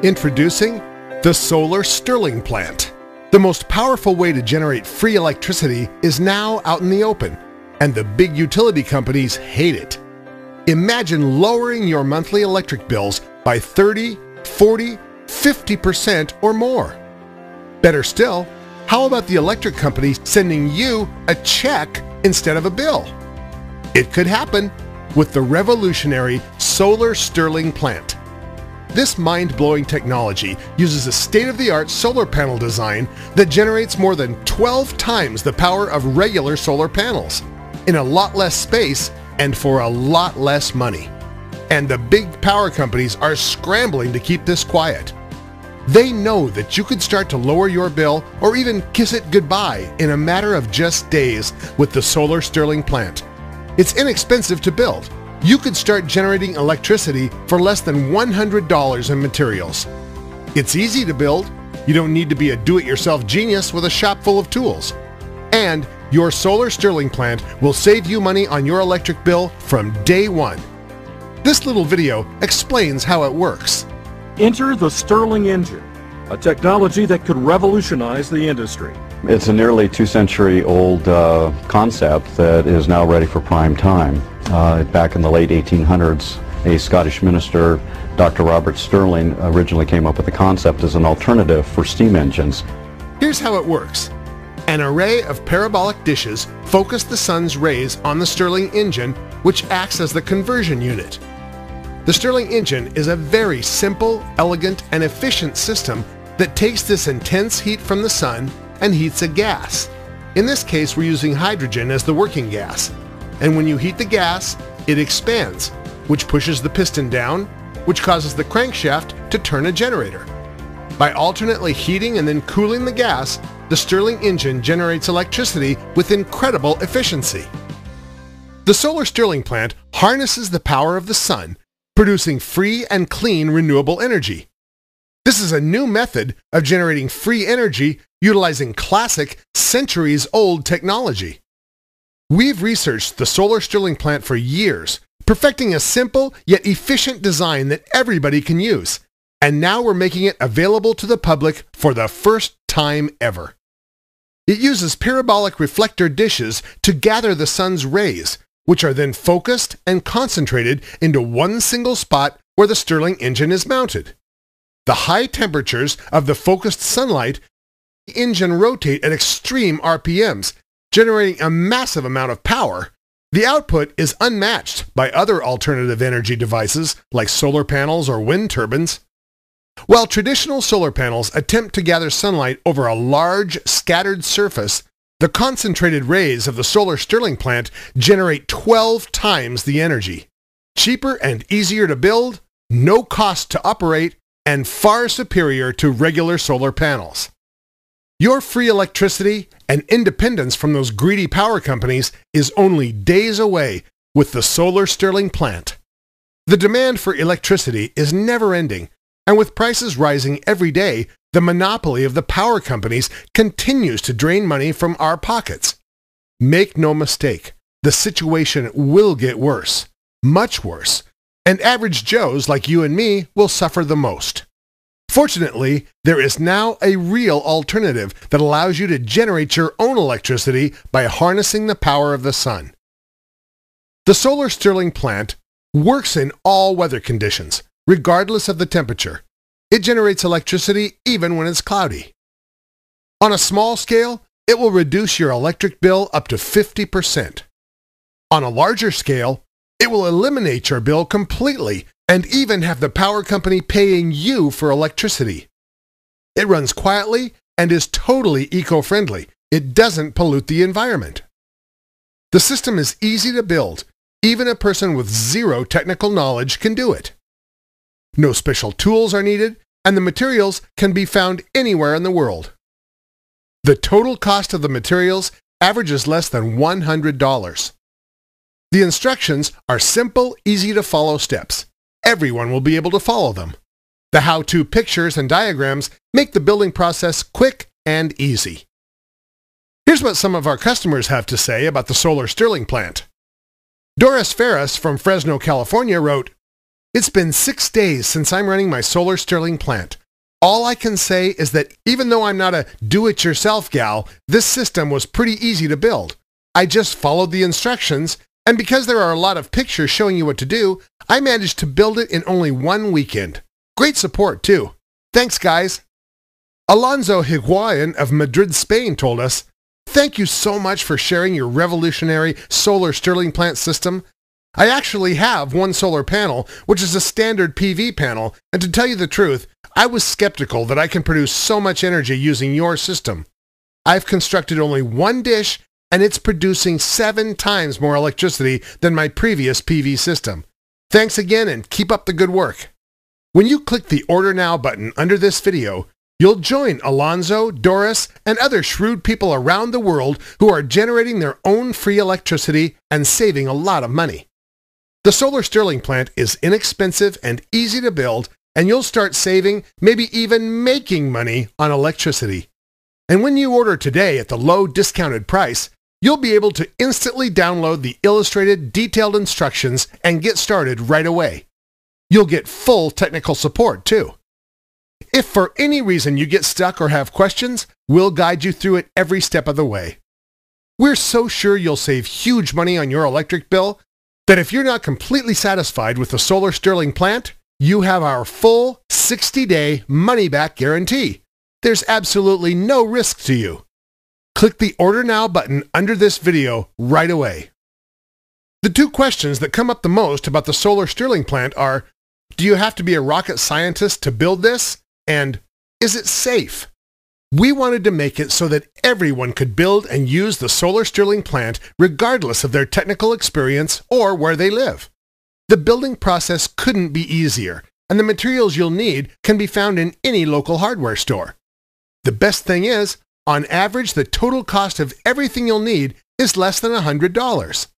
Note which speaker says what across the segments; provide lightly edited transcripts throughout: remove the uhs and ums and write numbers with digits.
Speaker 1: Introducing the Solar Stirling Plant. The most powerful way to generate free electricity is now out in the open, and the big utility companies hate it. Imagine lowering your monthly electric bills by 30, 40, 50% or more. Better still, how about the electric company sending you a check instead of a bill? It could happen with the revolutionary Solar Stirling Plant. This mind-blowing technology uses a state-of-the-art solar panel design that generates more than 12 times the power of regular solar panels, in a lot less space and for a lot less money. And the big power companies are scrambling to keep this quiet. They know that you could start to lower your bill or even kiss it goodbye in a matter of just days with the Solar Stirling Plant. It's inexpensive to build. You could start generating electricity for less than $100 in materials. It's easy to build. You don't need to be a do-it-yourself genius with a shop full of tools. And your Solar Stirling Plant will save you money on your electric bill from day one. This little video explains how it works.
Speaker 2: Enter the Stirling engine, a technology that could revolutionize the industry.
Speaker 3: It's a nearly 2-century-old concept that is now ready for prime time. Back in the late 1800s, a Scottish minister, Dr. Robert Stirling, originally came up with the concept as an alternative for steam engines.
Speaker 1: Here's how it works. An array of parabolic dishes focus the sun's rays on the Stirling engine, which acts as the conversion unit. The Stirling engine is a very simple, elegant, and efficient system that takes this intense heat from the sun and heats a gas. In this case, we're using hydrogen as the working gas. And when you heat the gas, it expands, which pushes the piston down, which causes the crankshaft to turn a generator. By alternately heating and then cooling the gas, the Stirling engine generates electricity with incredible efficiency. The Solar Stirling Plant harnesses the power of the sun, producing free and clean renewable energy. This is a new method of generating free energy utilizing classic, centuries-old technology. We've researched the Solar Stirling Plant for years, perfecting a simple yet efficient design that everybody can use. And now we're making it available to the public for the first time ever. It uses parabolic reflector dishes to gather the sun's rays, which are then focused and concentrated into one single spot where the Stirling engine is mounted. The high temperatures of the focused sunlight, the engine rotate at extreme RPMs, generating a massive amount of power. The output is unmatched by other alternative energy devices like solar panels or wind turbines. While traditional solar panels attempt to gather sunlight over a large, scattered surface, the concentrated rays of the Solar Stirling Plant generate 12 times the energy. Cheaper and easier to build, no cost to operate, and far superior to regular solar panels. Your free electricity and independence from those greedy power companies is only days away with the Solar Stirling Plant. The demand for electricity is never-ending, and with prices rising every day, the monopoly of the power companies continues to drain money from our pockets. Make no mistake, the situation will get worse, much worse, and average Joes like you and me will suffer the most. Fortunately, there is now a real alternative that allows you to generate your own electricity by harnessing the power of the sun. The Solar Stirling Plant works in all weather conditions, regardless of the temperature. It generates electricity even when it's cloudy. On a small scale, it will reduce your electric bill up to 50%. On a larger scale, it will eliminate your bill completely and even have the power company paying you for electricity. It runs quietly and is totally eco-friendly. It doesn't pollute the environment. The system is easy to build. Even a person with zero technical knowledge can do it. No special tools are needed, and the materials can be found anywhere in the world. The total cost of the materials averages less than $100. The instructions are simple, easy-to-follow steps. Everyone will be able to follow them. The how-to pictures and diagrams make the building process quick and easy. Here's what some of our customers have to say about the Solar Stirling Plant. Doris Ferris from Fresno, California wrote, It's been 6 days since I'm running my Solar Stirling plant. All I can say is that even though I'm not a do-it-yourself gal, this system was pretty easy to build. I just followed the instructions, and because there are a lot of pictures showing you what to do, I managed to build it in only one weekend. Great support, too. Thanks, guys. Alonso Higuain of Madrid, Spain told us, "Thank you so much for sharing your revolutionary Solar Stirling plant system. I actually have one solar panel, which is a standard PV panel, and to tell you the truth, I was skeptical that I can produce so much energy using your system. I've constructed only one dish, and it's producing 7 times more electricity than my previous PV system. Thanks again, and keep up the good work." When you click the Order Now button under this video, you'll join Alonso, Doris, and other shrewd people around the world who are generating their own free electricity and saving a lot of money. The Solar Stirling plant is inexpensive and easy to build, and you'll start saving, maybe even making money on electricity. And when you order today at the low discounted price, you'll be able to instantly download the illustrated, detailed instructions and get started right away. You'll get full technical support, too. If for any reason you get stuck or have questions, we'll guide you through it every step of the way. We're so sure you'll save huge money on your electric bill that if you're not completely satisfied with the Solar Stirling plant, you have our full 60-day money-back guarantee. There's absolutely no risk to you. Click the Order Now button under this video right away. The 2 questions that come up the most about the Solar Stirling plant are, do you have to be a rocket scientist to build this? And is it safe? We wanted to make it so that everyone could build and use the Solar Stirling plant regardless of their technical experience or where they live. The building process couldn't be easier, and the materials you'll need can be found in any local hardware store. The best thing is, on average, the total cost of everything you'll need is less than $100.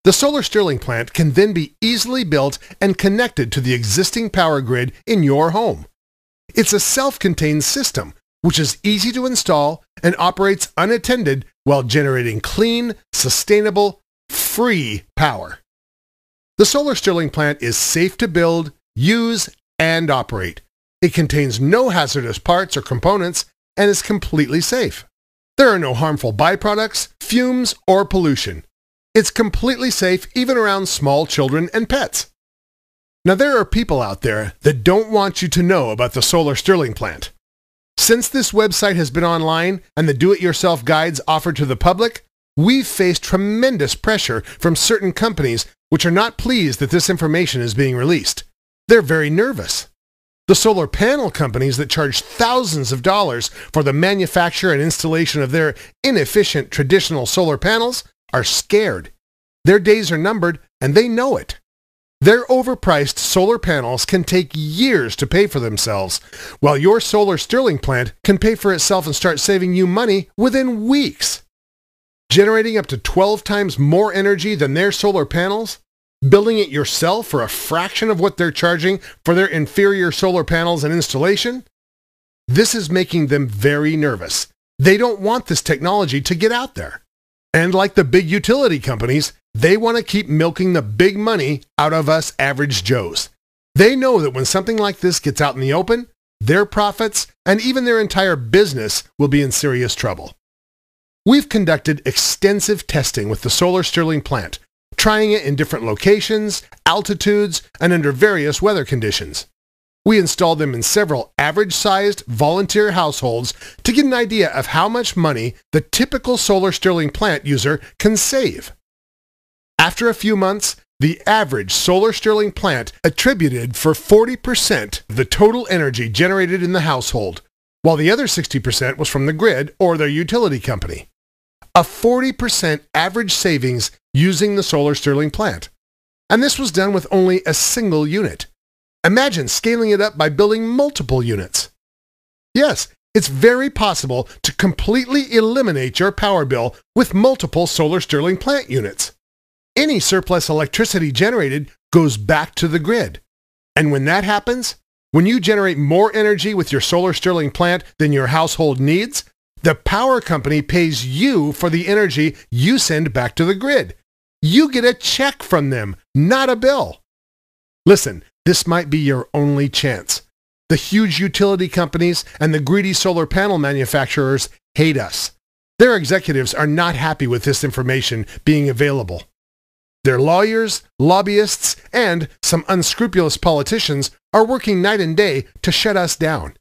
Speaker 1: The Solar Stirling plant can then be easily built and connected to the existing power grid in your home. It's a self-contained system, which is easy to install and operates unattended while generating clean, sustainable, free power. The Solar Stirling plant is safe to build, use, and operate. It contains no hazardous parts or components and is completely safe. There are no harmful byproducts, fumes, or pollution. It's completely safe even around small children and pets. Now, there are people out there that don't want you to know about the Solar Stirling plant. Since this website has been online and the do-it-yourself guides offered to the public, we've faced tremendous pressure from certain companies which are not pleased that this information is being released. They're very nervous. The solar panel companies that charge thousands of dollars for the manufacture and installation of their inefficient traditional solar panels are scared. Their days are numbered, and they know it. Their overpriced solar panels can take years to pay for themselves, while your Solar Stirling plant can pay for itself and start saving you money within weeks. Generating up to 12 times more energy than their solar panels, building it yourself for a fraction of what they're charging for their inferior solar panels and installation? This is making them very nervous. They don't want this technology to get out there. And like the big utility companies, they want to keep milking the big money out of us average Joes. They know that when something like this gets out in the open, their profits and even their entire business will be in serious trouble. We've conducted extensive testing with the Solar Stirling plant, trying it in different locations, altitudes, and under various weather conditions. We installed them in several average-sized volunteer households to get an idea of how much money the typical Solar Stirling plant user can save. After a few months, the average Solar Stirling plant attributed for 40% of the total energy generated in the household, while the other 60% was from the grid or their utility company. A 40% average savings using the Solar Stirling plant. And this was done with only a single unit. Imagine scaling it up by building multiple units. Yes, it's very possible to completely eliminate your power bill with multiple Solar Stirling plant units. Any surplus electricity generated goes back to the grid. And when that happens, when you generate more energy with your Solar Stirling plant than your household needs, the power company pays you for the energy you send back to the grid. You get a check from them, not a bill. Listen, this might be your only chance. The huge utility companies and the greedy solar panel manufacturers hate us. Their executives are not happy with this information being available. Their lawyers, lobbyists, and some unscrupulous politicians are working night and day to shut us down.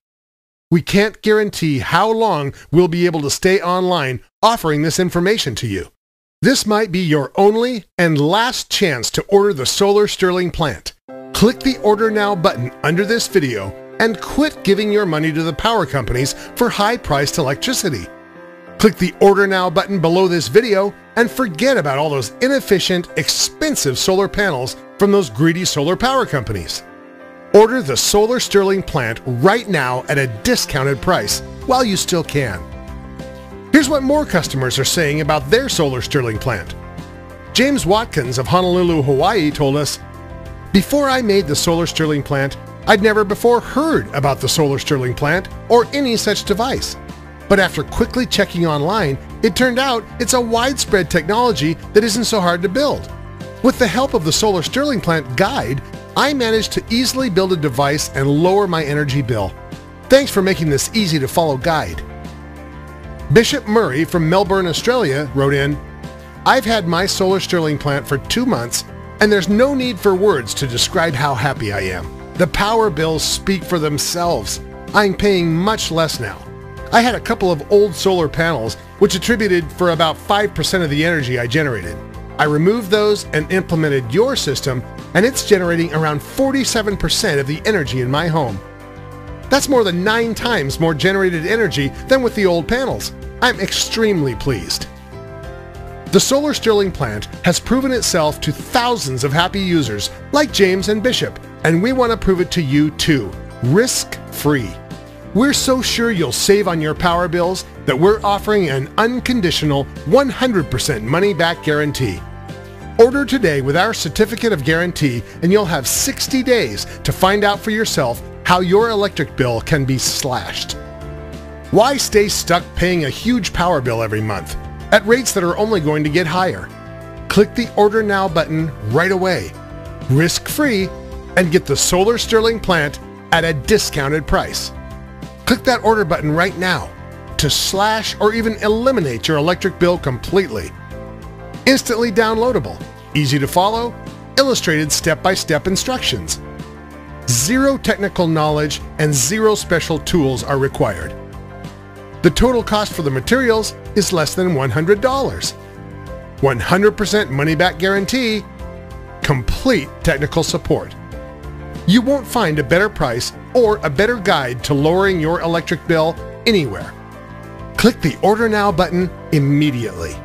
Speaker 1: We can't guarantee how long we'll be able to stay online offering this information to you. This might be your only and last chance to order the Solar Stirling plant. Click the Order Now button under this video and quit giving your money to the power companies for high-priced electricity. Click the Order Now button below this video and forget about all those inefficient, expensive solar panels from those greedy solar power companies. Order the Solar Stirling plant right now at a discounted price while you still can. Here's what more customers are saying about their Solar Stirling plant. James Watkins of Honolulu, Hawaii told us, "Before I made the Solar Stirling plant, I'd never before heard about the Solar Stirling plant or any such device. But after quickly checking online, it turned out it's a widespread technology that isn't so hard to build. With the help of the Solar Stirling plant guide, I managed to easily build a device and lower my energy bill. Thanks for making this easy to follow guide." Bishop Murray from Melbourne, Australia wrote in, "I've had my Solar Stirling plant for 2 months and there's no need for words to describe how happy I am. The power bills speak for themselves. I'm paying much less now. I had a couple of old solar panels which attributed for about 5% of the energy I generated. I removed those and implemented your system, and it's generating around 47% of the energy in my home. That's more than 9 times more generated energy than with the old panels. I'm extremely pleased." The Solar Stirling plant has proven itself to thousands of happy users like James and Bishop, and we want to prove it to you too, risk-free. We're so sure you'll save on your power bills that we're offering an unconditional 100% money-back guarantee. Order today with our certificate of guarantee and you'll have 60 days to find out for yourself how your electric bill can be slashed. Why stay stuck paying a huge power bill every month at rates that are only going to get higher? Click the Order Now button right away, risk-free, and get the Solar Stirling plant at a discounted price. Click that order button right now to slash or even eliminate your electric bill completely. Instantly downloadable, easy to follow, illustrated step-by-step instructions. Zero technical knowledge and zero special tools are required. The total cost for the materials is less than $100. 100% money-back guarantee, complete technical support. You won't find a better price or a better guide to lowering your electric bill anywhere. Click the Order Now button immediately.